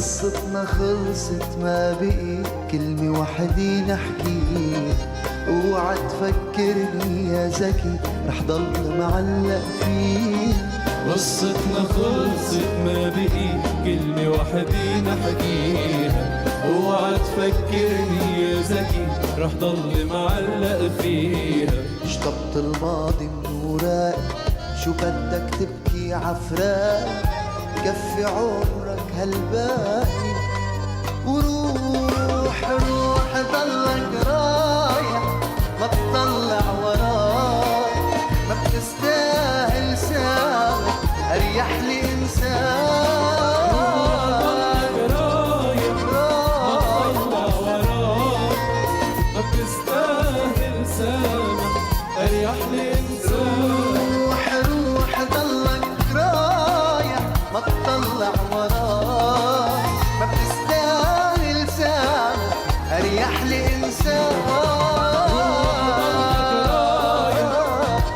قصتنا خلصت ما بقي كلمة وحدي نحكيها. اوعى تفكرني يا زكي رح ضل معلق فيها. قصتنا خلصت ما بقي كلمة وحدي نحكيها. اوعى تفكرني يا زكي رح ضل معلق فيها. شطبت الماضي من وراك شو بدك تبكي عفراق. كفي عمرك هالباقي وروح روح ضلك رايح ما تطلع وراك. ما بتستاهل ساعة اريح لي انسان. ما بتستاهل سامح اريح لي انسان. روح ضلك رايح ما تطلع وراك. ما بتستاهل سامح اريح لي انسان.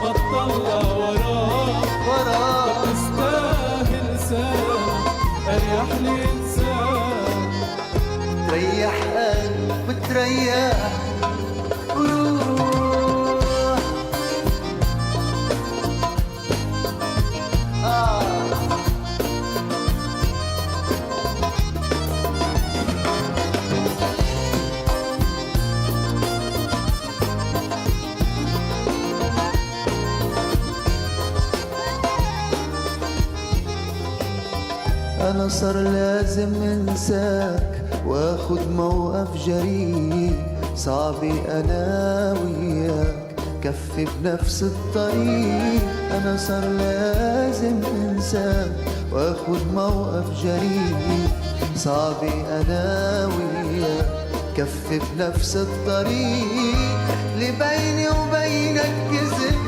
ما تطلع وراك. ما بتستاهل سامح اريح لي انسان. تريح قلب وتريح وروح. أنا صار لازم انساك واخد موقف جريء. صعبي أنا وياك كفي بنفس الطريق. أنا صار لازم انساك واخد موقف جريء. صعبي أنا وياك كفي بنفس الطريق. اللي بيني وبينك كذب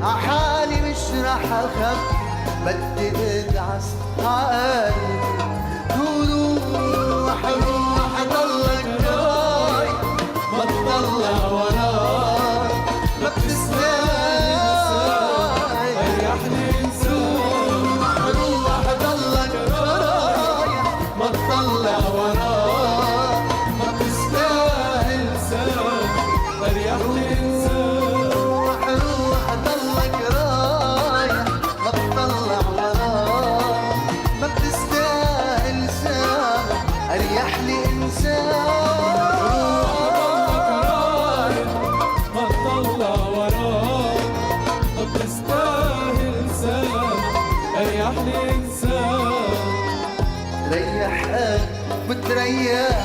عحالي مش رح أخبي. بدي ادعس عقلبي وروح روح ضلك جاي ما تطلع وراك. ما بتستاهل اريح لي انسان. روح ضلك رايح ما تطلع وراك. ما بتستاهل سامح اريح لي انسان. روح ضلك رايح ما تطلع وراك. ما بتستاهل سامح اريح لي انسان. ما تطلع وراك. ما بتستاهل سامح اريح لي انسان. ريح قلب وتريح